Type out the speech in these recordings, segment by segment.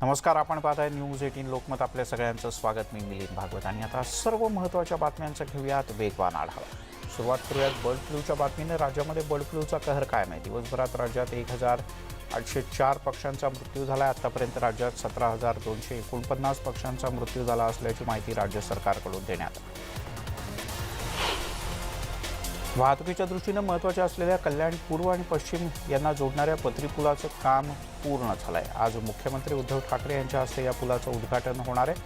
नमस्कार, आपण पाहताय न्यूज 18 लोकमत. आपल्या सगळ्यांचं स्वागत. मी मिलिंद भागवत आणि आता सर्व महत्त्वाच्या बातम्यांचा घेऊयात वेगवान आढावा. सुरुवात करूयात बर्ड फ्लूच्या बातमीने. राज्यामध्ये बर्ड फ्लूचा कहर कायम आहे. दिवसभरात राज्यात 1804 पक्ष्यांचा मृत्यू झाला आहे. आतापर्यंत राज्यात 17,249 पक्ष्यांचा मृत्यू झाला असल्याची माहिती राज्य सरकारकडून देण्यात आली. वाहतुकीच्या दृष्टीनं महत्त्वाच्या असलेल्या कल्याण पूर्व आणि पश्चिम यांना जोडणाऱ्या पथरी पुलाचं काम पूर्ण झालं आहे. आज मुख्यमंत्री उद्धव ठाकरे यांच्या हस्ते या पुलाचं उद्घाटन होणार आहे.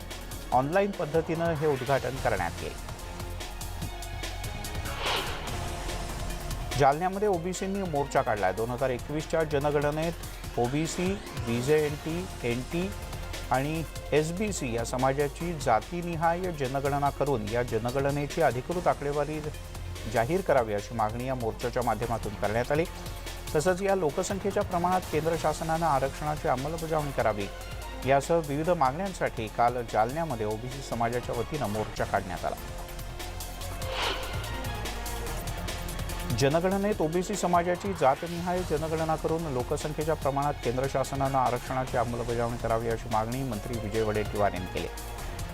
ऑनलाईन पद्धतीनं हे उद्घाटन करण्यात येईल. जालन्यामध्ये ओबीसींनी मोर्चा काढला आहे. 2021च्या जनगणनेत ओबीसी, बीजेएनटी, एनटी आणि एसबीसी या समाजाची जातीनिहाय जनगणना करून या जनगणनेची अधिकृत आकडेवारी जाहीर करावी अशी मागणी या मोर्चाच्या माध्यमातून करण्यात आली. तसंच या लोकसंख्येच्या प्रमाणात केंद्र शासनानं आरक्षणाची अंमलबजावणी करावी यासह विविध मागण्यांसाठी काल जालन्यामध्ये ओबीसी समाजाच्या वतीनं मोर्चा काढण्यात आला. जनगणनेत ओबीसी समाजाची जातनिहाय जनगणना करून लोकसंख्येच्या प्रमाणात केंद्र शासनानं आरक्षणाची अंमलबजावणी करावी अशी मागणी मंत्री विजय वडेट्टीवार यांनी केली.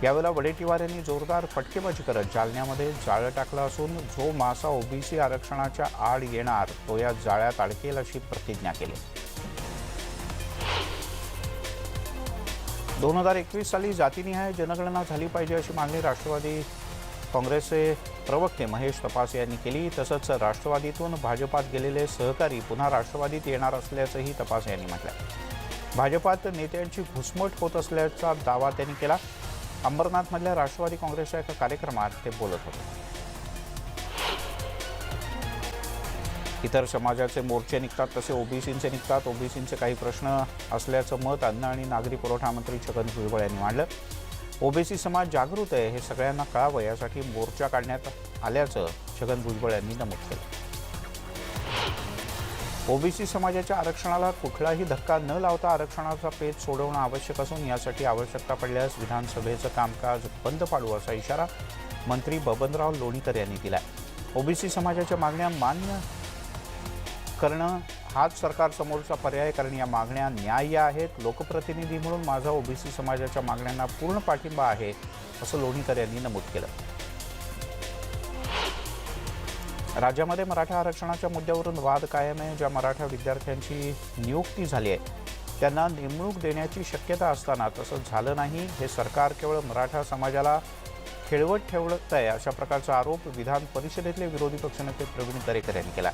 यावेळेला वडेट्टीवार यांनी जोरदार फटकेबाजी करत जालन्यामध्ये जाळं टाकलं असून जो मासा ओबीसी आरक्षणाच्या आड येणार तो या जाळ्यात अडकेल अशी प्रतिज्ञा केली. 2021 साली जातीनिहाय जनगणना झाली पाहिजे अशी मागणी राष्ट्रवादी काँग्रेसचे प्रवक्ते महेश तपासे यांनी केली. तसंच राष्ट्रवादीतून भाजपात गेलेले सहकारी पुन्हा राष्ट्रवादीत येणार असल्याचंही तपासे यांनी म्हटलं. भाजपात नेत्यांची घुसमट होत असल्याचा दावा त्यांनी केला. अंबरनाथमधल्या राष्ट्रवादी काँग्रेसच्या एका कार्यक्रमात ते बोलत होते. इतर समाजाचे मोर्चे निघतात तसे ओबीसींचे निघतात. ओबीसींचे काही प्रश्न असल्याचं मत अन्न आणि नागरी पुरवठा मंत्री छगन भुजबळ यांनी मांडलं. ओबीसी समाज जागृत आहे हे सगळ्यांना कळावं यासाठी मोर्चा काढण्यात आल्याचं छगन भुजबळ यांनी नमूद केलं. ओबीसी समाजाच्या आरक्षणाला कुठलाही धक्का न लावता आरक्षणाचा पेच सोडवणं आवश्यक असून यासाठी आवश्यकता पडल्यास विधानसभेचं कामकाज बंद पाडू असा इशारा मंत्री बबनराव लोणीकर यांनी दिला. ओबीसी समाजाच्या मागण्या मान्य करणं हाच सरकारसमोरचा पर्याय, कारण या मागण्या न्याय्य आहेत. लोकप्रतिनिधी म्हणून माझा ओबीसी समाजाच्या मागण्यांना पूर्ण पाठिंबा आहे असं लोणीकर यांनी नमूद केलं. राज्यामध्ये मराठा आरक्षणाच्या मुद्द्यावरून वाद कायम आहे. ज्या मराठा विद्यार्थ्यांची नियुक्ती झाली आहे त्यांना नेमणूक देण्याची शक्यता असताना तसं झालं नाही. हे सरकार केवळ मराठा समाजाला खेळवत ठेवत आहे अशा प्रकारचा आरोप विधान परिषदेतले विरोधी पक्षनेते प्रवीण दरेकर यांनी केला.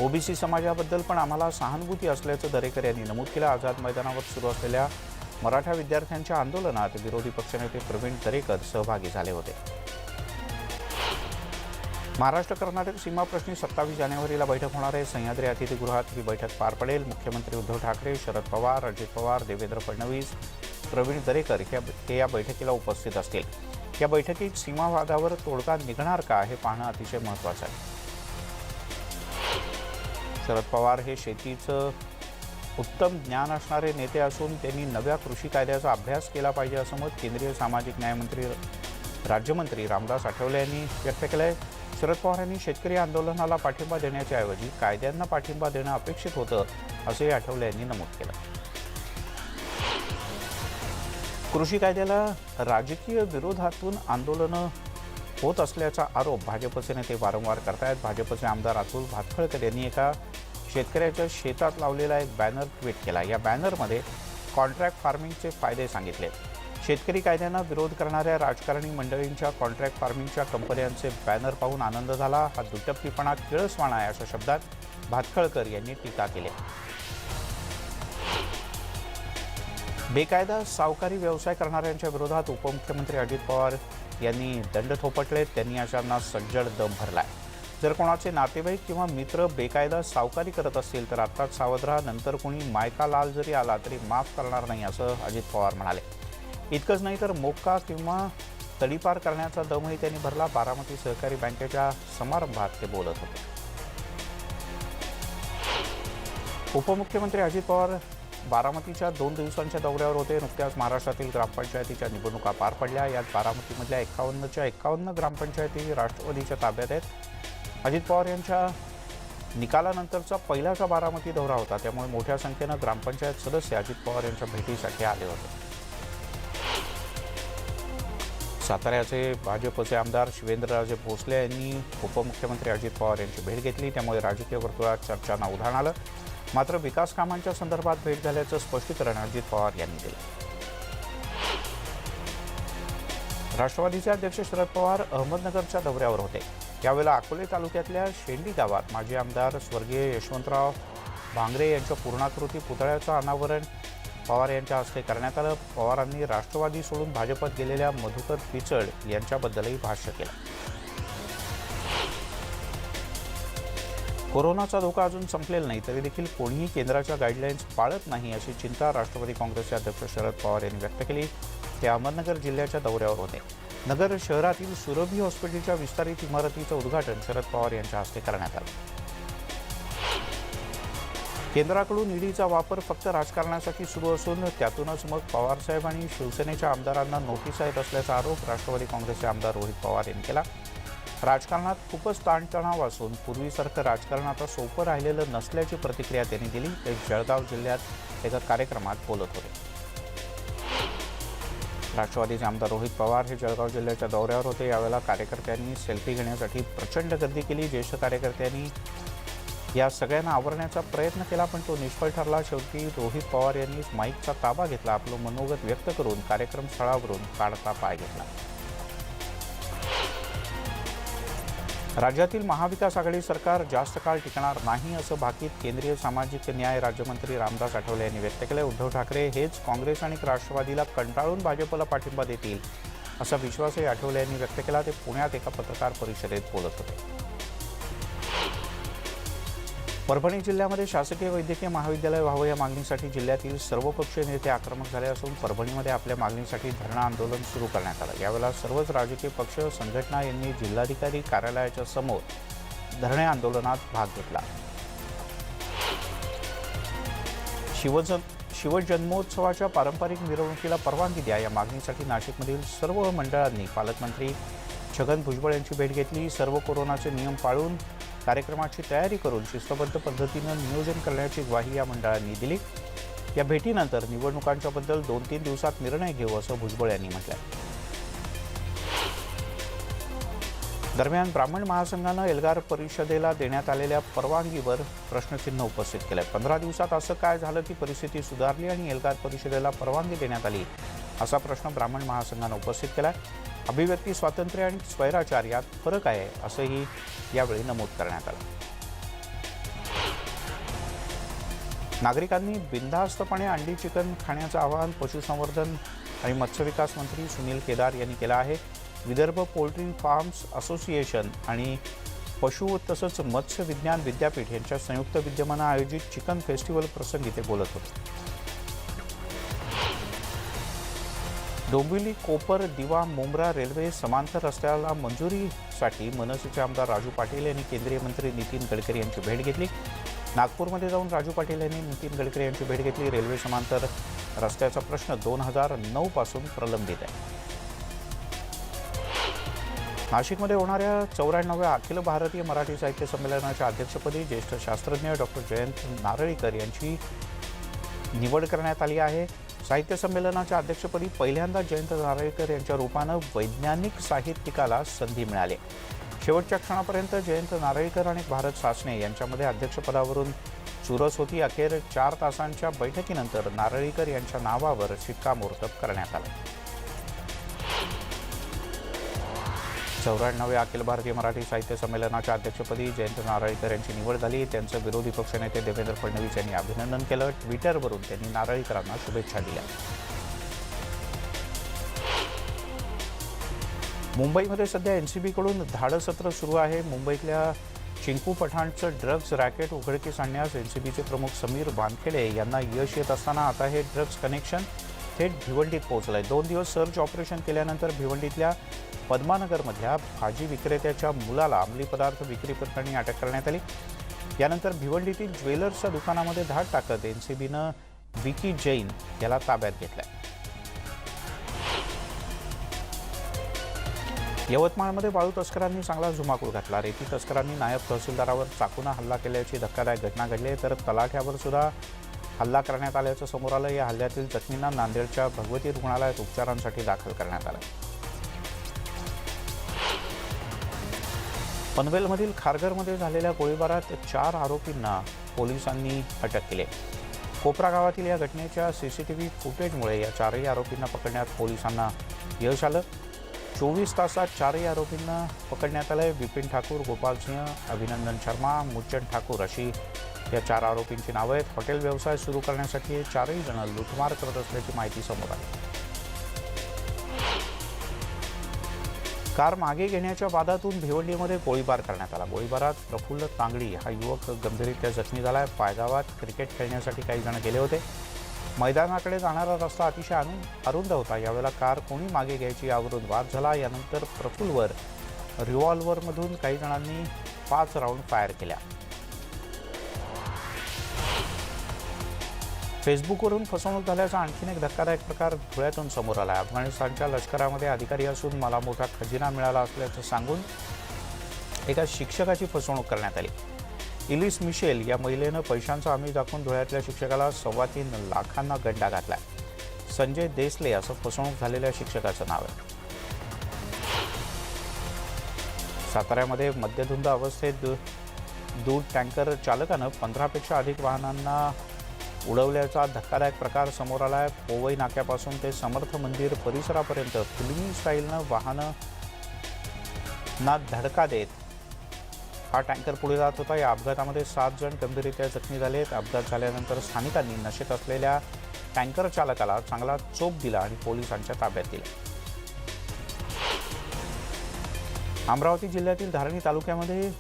ओबीसी समाजाबद्दल पण आम्हाला सहानुभूती असल्याचं दरेकर यांनी नमूद केलं. आझाद मैदानावर सुरू असलेल्या मराठा विद्यार्थ्यांच्या आंदोलनात विरोधी पक्षनेते प्रवीण दरेकर सहभागी झाले होते. महाराष्ट्र कर्नाटक सीमा प्रश्नी 27 जानेवारीला बैठक होणार आहे. सह्याद्री अतिथीगृहात ही बैठक पार पडेल. मुख्यमंत्री उद्धव ठाकरे, शरद पवार, अजित पवार, देवेंद्र फडणवीस, प्रवीण दरेकर हे या बैठकीला उपस्थित असतील. या बैठकीत सीमावादावर तोडगा निघणार का हे पाहणं अतिशय महत्त्वाचं आहे. शरद पवार हे शेतीचं उत्तम ज्ञान असणारे नेते असून त्यांनी नव्या कृषी कायद्याचा अभ्यास केला पाहिजे असं मत केंद्रीय सामाजिक न्यायमंत्री राज्यमंत्री रामदास आठवले यांनी व्यक्त केलं आहे. शरद पवार यांनी शेतकरी आंदोलनाला पाठिंबा देण्याच्या ऐवजी कायद्यांना पाठिंबा देणं अपेक्षित होतं असंही आठवले यांनी नमूद केलं. कृषी कायद्याला राजकीय विरोधातून आंदोलनं होत असल्याचा आरोप भाजपचे नेते वारंवार करतायत. भाजपचे आमदार अतुल भातखळकर यांनी एका शेतकऱ्याच्या शेतात लावलेला एक बॅनर ट्विट केला. या बॅनरमध्ये कॉन्ट्रॅक्ट फार्मिंगचे फायदे सांगितले. शेतकरी कायद्यांना विरोध करणाऱ्या राजकारणी मंडळींच्या कॉन्ट्रॅक्ट फार्मिंगच्या कंपन्यांचे बॅनर पाहून आनंद झाला. हा दुटप्पीपणा किळसवाणा आहे अशा शब्दात भातखळकर यांनी टीका केली. बेकायदा सावकारी व्यवसाय करणाऱ्यांच्या विरोधात उपमुख्यमंत्री अजित पवार यांनी दंड थोपटले. त्यांनी अशांना सज्जड दम भरलाय. जर कोणाचे नातेवाईक किंवा मित्र बेकायदा सावकारी करत असतील तर आत्ताच सावध राहा. नंतर कोणी मायका लाल जरी आला तरी माफ करणार नाही असं अजित पवार म्हणाले. इतकंच नाही तर मोक्का किंवा तडीपार करण्याचा दमही त्यांनी भरला. बारामती सहकारी बँकेच्या समारंभात ते बोलत होते. उपमुख्यमंत्री अजित पवार बारामतीच्या 2 दिवसांच्या दौऱ्यावर होते. नुकत्याच महाराष्ट्रातील ग्रामपंचायतीच्या निवडणुका पार पडल्या. यात बारामतीमधल्या 51च्या 51 ग्रामपंचायती राष्ट्रवादीच्या ताब्यात आहेत. अजित पवार यांच्या निकालानंतरचा पहिलाचा बारामती दौरा होता, त्यामुळे मोठ्या संख्येनं ग्रामपंचायत सदस्य अजित पवार यांच्या भेटीसाठी आले होते. साताऱ्याचे भाजपचे आमदार शिवेंद्रराजे भोसले यांनी उपमुख्यमंत्री अजित पवार यांची भेट घेतली, त्यामुळे राजकीय वर्तुळात चर्चांना उधाण आलं. मात्र विकास कामांच्या संदर्भात भेट झाल्याचं स्पष्टीकरण अजित पवार यांनी दिलं. राष्ट्रवादीचे अध्यक्ष शरद पवार अहमदनगरच्या दौऱ्यावर होते. यावेळेला अकोले तालुक्यातल्या शेंडी गावात माजी आमदार स्वर्गीय यशवंतराव भांगरे यांच्या पूर्णाकृती पुतळ्याचं अनावरण पवार यांच्या हस्ते करण्यात आलं. पवारांनी राष्ट्रवादी सोडून भाजपत गेलेल्या मधुकर पिचड यांच्याबद्दलही भाष्य केलं. कोरोनाचा धोका अजून संपलेला नाही, तरी देखील कोणीही केंद्राच्या गाईडलाईन्स पाळत नाही अशी चिंता राष्ट्रवादी काँग्रेसचे अध्यक्ष शरद पवार यांनी व्यक्त केली. ते अहमदनगर जिल्ह्याच्या दौऱ्यावर होते. नगर शहरातील सुरभी हॉस्पिटलच्या विस्तारित इमारतीचं उद्घाटन शरद पवार यांच्या हस्ते करण्यात आलं. केंद्राकडून ईडीचा वापर फक्त राजकारणासाठी सुरू असून त्यातूनच मग पवारसाहेब आणि शिवसेनेच्या आमदारांना नोटीस आहेत असल्याचा आरोप राष्ट्रवादी काँग्रेसचे आमदार रोहित पवार यांनी केला. राजकारणात खूपच ताणतणाव असून पूर्वीसारखं राजकारण आता सोपं राहिलेलं नसल्याची प्रतिक्रिया त्यांनी दिली. ते जळगाव जिल्ह्यात एका कार्यक्रमात बोलत होते. राष्ट्रवादीचे आमदार रोहित पवार हे जळगाव जिल्ह्याच्या दौऱ्यावर होते. यावेळेला कार्यकर्त्यांनी सेल्फी घेण्यासाठी प्रचंड गर्दी केली. ज्येष्ठ कार्यकर्त्यांनी या सगळ्यांना आवरण्याचा प्रयत्न केला, पण तो निष्फळ ठरला. शेवटी रोहित पवार यांनी माईकचा ताबा घेतला. आपलं मनोगत व्यक्त करून कार्यक्रम स्थळावरून काढता पाय घेतला. राज्यातील महाविकास आघाडी सरकार जास्त काळ टिकणार नाही असं भाकीत केंद्रीय सामाजिक न्याय राज्यमंत्री रामदास आठवले यांनी व्यक्त केलं. उद्धव ठाकरे हेच काँग्रेस आणि राष्ट्रवादीला कंटाळून भाजपला पाठिंबा देतील असा विश्वासही आठवले यांनी व्यक्त केला. ते पुण्यात एका पत्रकार परिषदेत बोलत होते. परभणी जिल्ह्यामध्ये शासकीय वैद्यकीय महाविद्यालय व्हावं या मागणीसाठी जिल्ह्यातील सर्वपक्षीय नेते आक्रमक झाले असून परभणीमध्ये आपल्या मागणीसाठी धरणं आंदोलन सुरू करण्यात आलं. यावेळेला सर्वच राजकीय पक्ष संघटना यांनी जिल्हाधिकारी कार्यालयाच्या समोर धरणे आंदोलनात भाग घेतला. शिवजन्मोत्सवाच्या पारंपरिक मिरवणुकीला परवानगी द्या या मागणीसाठी नाशिकमधील सर्व मंडळांनी पालकमंत्री छगन भुजबळ यांची भेट घेतली. सर्व कोरोनाचे नियम पाळून कार्यक्रमाची तयारी करून शिस्तबद्ध पद्धतीनं नियोजन करण्याची ग्वाही या मंडळांनी दिली. या भेटीनंतर निवडणुकांच्या बद्दल 2-3 दिवसात निर्णय घेऊ असं भुजबळ यांनी म्हटलं. दरम्यान ब्राह्मण महासंघानं एल्गार परिषदेला देण्यात आलेल्या परवानगीवर प्रश्नचिन्ह उपस्थित केलंय. 15 दिवसात असं काय झालं की परिस्थिती सुधारली आणि एल्गार परिषदेला परवानगी देण्यात आली असा प्रश्न ब्राह्मण महासंघानं उपस्थित केलाय. अभिव्यक्ती स्वातंत्र्य आणि स्वैराचार यात फरक आहे असंही यावेळी नमूद करण्यात आलं. नागरिकांनी बिनधास्तपणे अंडी चिकन खाण्याचं आवाहन पशुसंवर्धन आणि मत्स्यविकास मंत्री सुनील केदार यांनी केलं आहे. विदर्भ पोल्ट्री फार्म्स असोसिएशन आणि पशु तसंच मत्स्य विज्ञान विद्यापीठ यांच्या संयुक्त विद्यमानं आयोजित चिकन फेस्टिवल प्रसंगी ते बोलत होते. डोंबिवली कोपर दिवा मुंब्रा रेल्वे समांतर रस्त्याला मंजुरीसाठी मनसेचे आमदार राजू पाटील यांनी केंद्रीय मंत्री नितीन गडकरी यांची भेट घेतली. नागपूरमध्ये जाऊन राजू पाटील यांनी नितीन गडकरी यांची भेट घेतली. रेल्वे समांतर रस्त्याचा प्रश्न 2009 पासून प्रलंबित आहे. नाशिकमध्ये होणाऱ्या 94व्या अखिल भारतीय मराठी साहित्य संमेलनाच्या अध्यक्षपदी ज्येष्ठ शास्त्रज्ञ डॉक्टर जयंत नारळीकर यांची निवड करण्यात आली आहे. साहित्य संमेलनाच्या अध्यक्षपदी पहिल्यांदा जयंत नारळीकर यांच्या रूपानं वैज्ञानिक साहित्यिकाला संधी मिळाली. शेवटच्या क्षणापर्यंत जयंत नारळीकर आणि भारत सासणे यांच्यामध्ये अध्यक्षपदावरून चुरस होती. अखेर 4 तासांच्या बैठकीनंतर नारळीकर यांच्या नावावर शिक्कामोर्तब करण्यात आलं. 94व्या अखिल भारतीय मराठी साहित्य संमेलनाच्या अध्यक्षपदी जयंत नारळीकर यांची निवड झाली. त्यांचं विरोधी पक्षनेते देवेंद्र फडणवीस यांनी अभिनंदन केलं. ट्विटरवरून त्यांनी नारळीकरांना शुभेच्छा दिल्या. मुंबईमध्ये सध्या एनसीबीकडून धाडसत्र सुरू आहे. मुंबईतल्या चिंकू पठाणचं ड्रग्ज रॅकेट उघडकीस आणण्यास एनसीबीचे प्रमुख समीर वानखेडे यांना यश येत असताना आता हे ड्रग्ज कनेक्शन थेट भिवंडीत पोहोचलंय. 2 दिवस सर्च ऑपरेशन केल्यानंतर भिवंडीतल्या पद्मानगरमधल्या भाजी विक्रेत्याच्या मुलाला अंमली पदार्थ विक्री प्रकरणी अटक करण्यात आली. यानंतर भिवंडीतील ज्वेलर्सच्या दुकानामध्ये धाड टाकत एनसीबीनं विकी जैन याला ताब्यात घेतलंय. यवतमाळमध्ये वाळू तस्करांनी चांगला धुमाकूळ घातला. रेती तस्करांनी नायब तहसीलदारावर चाकूने हल्ला केल्याची धक्कादायक घटना घडली तर तलाठ्यावर सुद्धा हल्ला करण्यात आल्याचं समोर आलं. या हल्ल्यातील जखमींना नांदेडच्या भगवती रुग्णालयात उपचारांसाठी दाखल करण्यात आलं. पनवेलमधील खारघरमध्ये झालेल्या गोळीबारात 4 आरोपींना पोलिसांनी अटक केली. कोपरा गावातील या घटनेच्या सीसीटीव्ही फुटेजमुळे या 4ही आरोपींना पकडण्यात पोलिसांना यश आलं. 24 तासात 4ही आरोपींना पकडण्यात आलंय. विपिन ठाकूर, गोपाल सिंह, अभिनंदन शर्मा, मुच्चन ठाकूर अशी या 4 आरोपींची नावं आहेत. हॉटेल व्यवसाय सुरू करण्यासाठी हे 4ही जण लुटमार करत असल्याची माहिती समोर आली. कार मागे घेण्याच्या वादातून भिवंडीमध्ये गोळीबार करण्यात आला. गोळीबारात प्रफुल्ल तांगडी हा युवक गंभीररित्या जखमी झाला आहे. पायगावात क्रिकेट खेळण्यासाठी काही जण गेले होते. मैदानाकडे जाणारा रस्ता अतिशय अरुंद होता. यावेळेला कार कोणी मागे घ्यायची यावरून वाद झाला. यानंतर प्रफुल्लवर रिव्हॉल्व्हरमधून काही जणांनी 5 राऊंड फायर केल्या. फेसबुकवरून फसवणूक झाल्याचा आणखीन एक धक्कादायक प्रकार धुळ्यातून समोर आला. अफगाणिस्तानच्या लष्करामध्ये अधिकारी असून मला मोठा खजिना मिळाला असल्याचं सांगून एका शिक्षकाची फसवणूक करण्यात आली. इलिस मिशेल या महिलेनं पैशांचा आमिष दाखवून धुळ्यातल्या शिक्षकाला 3.25 लाखांना गंडा घातलाय. संजय देसले असं फसवणूक झालेल्या शिक्षकाचं नाव आहे. साताऱ्यामध्ये मद्यधुंद अवस्थेत दूध टँकर चालकानं 15पेक्षा अधिक वाहनांना उडवल्याचा धक्कादायक प्रकार समोर आला आहे. पोवई नाक्यापासून ते समर्थ मंदिर परिसरापर्यंत फिल्मी स्टाईलनं वाहनांना धडका देत हा टँकर पुढे जात होता. या अपघातामध्ये 7 जण गंभीररित्या जखमी झाले आहेत. अपघात झाल्यानंतर स्थानिकांनी नशेत असलेल्या टँकर चालकाला चांगला चोप दिला आणि पोलिसांच्या ताब्यात दिला. अमरावती जिल्ह्यातील धारणी तालुक्यामध्ये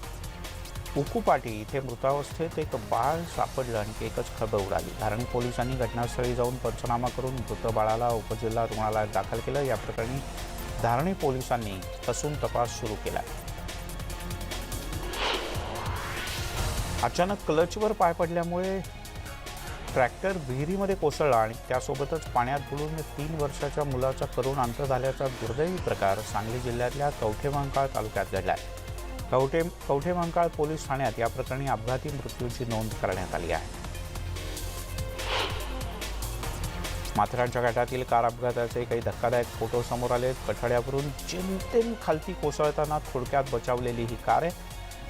उकुपाटी इथे मृतावस्थेत एक बाळ सापडलं आणि एकच खळबळ उडाली. धारणी पोलिसांनी घटनास्थळी जाऊन पंचनामा करून मृत बाळाला उपजिल्हा रुग्णालयात दाखल केलं. या प्रकरणी धारणी पोलिसांनी कसून तपास सुरू केला. अचानक क्लचवर पाय पडल्यामुळे ट्रॅक्टर विहिरीमध्ये कोसळला आणि त्यासोबतच पाण्यात बुडून 3 वर्षाच्या मुलाचा करुण अंत झाल्याचा दुर्दैवी प्रकार सांगली जिल्ह्यातल्या कवठेमहांकाळ तालुक्यात घडला आहे. कवठेमहांकाळ पोलीस ठाण्यात या प्रकरणी अपघाती मृत्यूची नोंद करण्यात आली आहे. माथेरानच्या घाटातील कार अपघाताचे काही धक्कादायक फोटो समोर आले. कठाड्यावरून जेमतेम खालती कोसळताना थोडक्यात बचावलेली ही कार आहे.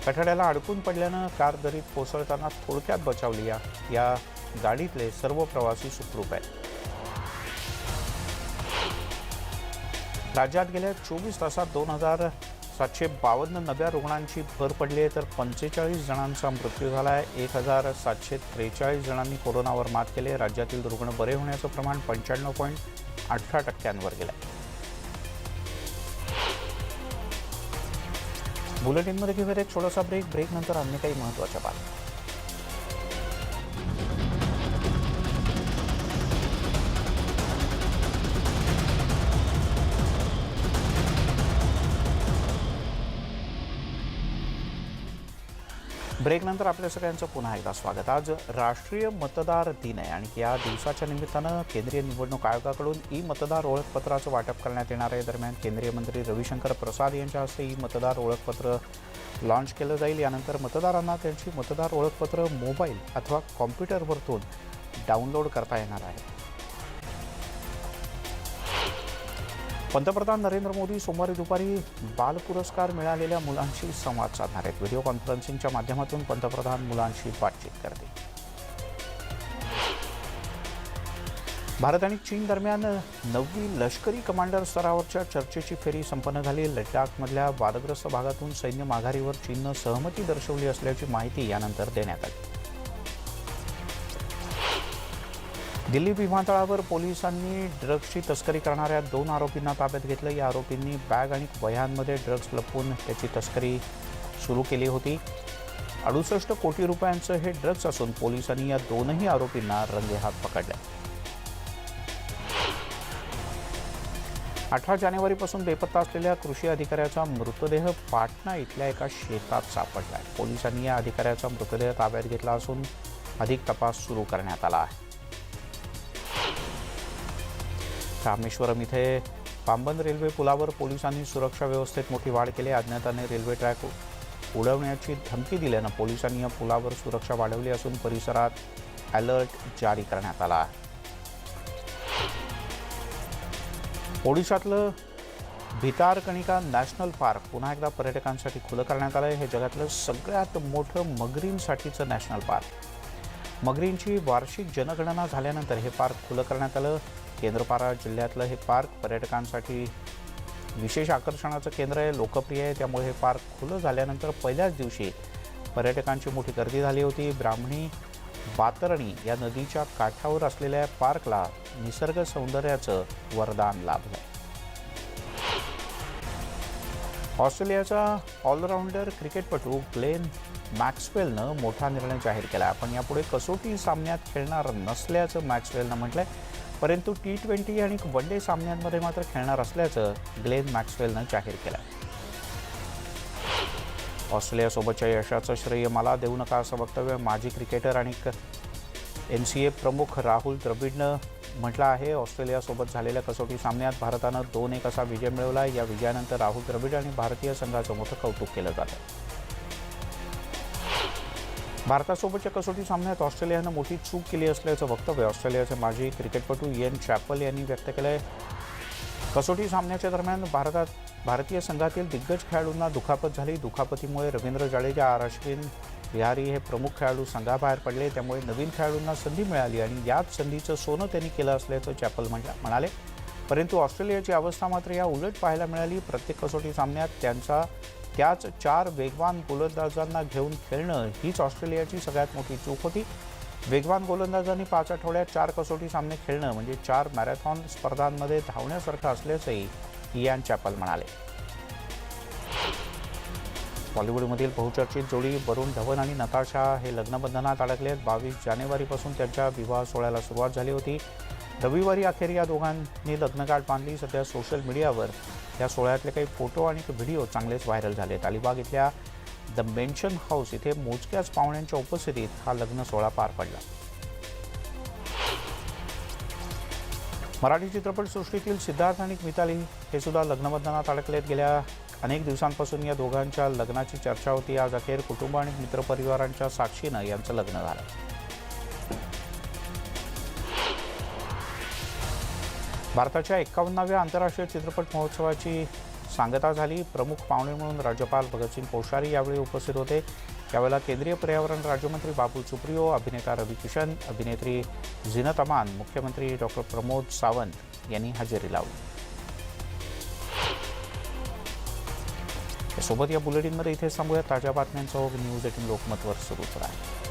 कठाड्याला अडकून पडल्यानं कार दरीत कोसळताना थोडक्यात बचावली. या गाडीतले सर्व प्रवासी सुखरूप आहेत. राज्यात गेल्या 24 तासात 2752 नव्या रुग्णांची भर पडली आहे तर 45 जणांचा मृत्यू झाला आहे. 1743 जणांनी कोरोनावर मात केली आहे. राज्यातील रुग्ण बरे होण्याचं प्रमाण 95.18% गेलं आहे. बुलेटिनमध्ये घेऊया एक छोटासा ब्रेक नंतर अन्य काही महत्त्वाच्या बातम्या. ब्रेकनंतर आपल्या सगळ्यांचं पुन्हा एकदा स्वागत. आज राष्ट्रीय मतदार दिन आहे आणि या दिवसाच्या निमित्तानं केंद्रीय निवडणूक आयोगाकडून ई मतदार ओळखपत्राचं वाटप करण्यात येणार आहे. दरम्यान केंद्रीय मंत्री रविशंकर प्रसाद यांच्या हस्ते ई मतदार ओळखपत्र लॉन्च केलं जाईल. यानंतर मतदारांना त्यांची मतदार ओळखपत्र मोबाईल अथवा कॉम्प्युटरवरून डाउनलोड करता येणार आहे. पंतप्रधान नरेंद्र मोदी सोमवारी दुपारी बाल पुरस्कार मिळालेल्या मुलांशी संवाद साधणार आहेत. व्हिडिओ कॉन्फरन्सिंगच्या माध्यमातून पंतप्रधान मुलांशी बातचीत करतील. भारत आणि चीन दरम्यान 9वी लष्करी कमांडर स्तरावरच्या चर्चेची फेरी संपन्न झाली. लडाखमधल्या वादग्रस्त भागातून सैन्य माघारीवर चीननं सहमती दर्शवली असल्याची माहिती यानंतर देण्यात आली. दिल्ली विमानतळावर पोलिसांनी ड्रग्सची तस्करी करणाऱ्या 2 आरोपींना ताब्यात घेतलं. या आरोपींनी बॅग आणि वह्यांमध्ये ड्रग्स लपवून त्याची तस्करी सुरू केली होती. 68 कोटी रुपयांचं हे ड्रग्स असून पोलिसांनी या 2ही आरोपींना रंगेहात पकडलं. 18 जानेवारीपासून बेपत्ता असलेल्या कृषी अधिकाऱ्याचा मृतदेह पाटणा इथल्या एका शेतात सापडला आहे. पोलिसांनी या अधिकाऱ्याचा मृतदेह ताब्यात घेतला असून अधिक तपास सुरू करण्यात आला आहे. रामेश्वरम इथे पांबन रेल्वे पुलावर पोलिसांनी सुरक्षा व्यवस्थेत मोठी वाढ केली. अज्ञाताने रेल्वे ट्रॅक उडवण्याची धमकी दिल्यानं पोलिसांनी या पुलावर सुरक्षा वाढवली असून परिसरात अलर्ट जारी करण्यात आला आहे. ओडिशातलं भितारकणिका नॅशनल पार्क पुन्हा एकदा पर्यटकांसाठी खुलं करण्यात आलं आहे. हे जगातलं सगळ्यात मोठं मगरींसाठीचं नॅशनल पार्क. मगरींची वार्षिक जनगणना झाल्यानंतर हे पार्क खुलं करण्यात आलं. केंद्रपारा जिल्ह्यातलं हे पार्क पर्यटकांसाठी विशेष आकर्षणाचं केंद्र आहे, लोकप्रिय आहे. त्यामुळे हे पार्क खुलं झाल्यानंतर पहिल्याच दिवशी पर्यटकांची मोठी गर्दी झाली होती. ब्राह्मणी बातरणी या नदीच्या काठावर असलेल्या पार्कला निसर्ग सौंदर्याचं वरदान लाभलं. ऑस्ट्रेलियाचा ऑलराऊंडर क्रिकेटपटू ग्लेन मॅक्सवेलनं मोठा निर्णय जाहीर केला. पण यापुढे कसोटी सामन्यात खेळणार नसल्याचं मॅक्सवेलनं म्हटलंय. परंतु T20 आणि वन डे सामन्यांमध्ये मात्र खेळणार असल्याचं ग्लेन मॅक्सवेलनं जाहीर केलं. ऑस्ट्रेलियासोबतच्या यशाचं श्रेय मला देऊ नका असं वक्तव्य माजी क्रिकेटर आणि NCA प्रमुख राहुल द्रविडनं म्हटलं आहे. ऑस्ट्रेलियासोबत झालेल्या कसोटी सामन्यात भारतानं 2-1 असा विजय मिळवला. या विजयानंतर राहुल द्रविड आणि भारतीय संघाचं मोठं कौतुक केलं जातं. भारतासोबतच्या कसोटी सामन्यात ऑस्ट्रेलियानं मोठी चूक केली असल्याचं वक्तव्य ऑस्ट्रेलियाचे माजी क्रिकेटपटू इयन चॅपल यांनी व्यक्त केलं आहे. कसोटी सामन्याच्या दरम्यान भारतीय संघातील दिग्गज खेळाडूंना दुखापत झाली. दुखापतीमुळे रवींद्र जाडेजा, अश्विन बिहारी हे प्रमुख खेळाडू संघाबाहेर पडले. त्यामुळे नवीन खेळाडूंना संधी मिळाली आणि याच संधीचं सोनं त्यांनी केलं असल्याचं चॅपल म्हणाले. परंतु ऑस्ट्रेलियाची अवस्था मात्र या उलट पाहायला मिळाली. प्रत्येक कसोटी सामन्यात त्याच 4 वेगवान गोलंदाजांना घेऊन खेळणं हीच ऑस्ट्रेलियाची सगळ्यात मोठी चूक होती. वेगवान गोलंदाजांनी 5 आठवड्यात 4 कसोटी सामने खेळणं म्हणजे 4 मॅरेथॉन स्पर्धांमध्ये धावण्यासारखं असल्याचंही इयान चॅपल म्हणाले. बॉलिवूडमधील बहुचर्चित जोडी वरुण धवन आणि नताशा हे लग्नबंधनात अडकले आहेत. 22 जानेवारीपासून त्यांच्या विवाह सोहळ्याला सुरुवात झाली होती. रविवारी अखेर या दोघांनी लग्नगाठ बांधली. सध्या सोशल मीडियावर या सोहळ्यातले काही फोटो आणि व्हिडिओ चांगलेच व्हायरल झालेत. अलिबाग इथल्या द मेन्शन हाऊस इथे मोजक्याच पाहुण्यांच्या उपस्थितीत हा लग्न सोहळा पार पडला. मराठी चित्रपटसृष्टीतील सिद्धार्थ आणि मिताली हे सुद्धा लग्नबंधनात अडकलेत. गेल्या अनेक दिवसांपासून या दोघांच्या लग्नाची चर्चा होती. आज अखेर कुटुंब आणि मित्रपरिवारांच्या साक्षीनं यांचं लग्न झालं. भारताच्या 51व्या आंतरराष्ट्रीय चित्रपट महोत्सवाची सांगता झाली. प्रमुख पाहुणे म्हणून राज्यपाल भगतसिंग कोश्यारी यावेळी उपस्थित होते. यावेळेला केंद्रीय पर्यावरण राज्यमंत्री बाबुल सुप्रियो, अभिनेता रवी किशन, अभिनेत्री झीनत अमान, मुख्यमंत्री डॉक्टर प्रमोद सावंत यांनी हजेरी लावली. यासोबत या बुलेटिनमध्ये इथे थांबूया. ताज्या बातम्यांचा न्यूज 18 लोकमतवर सुरूच राहील.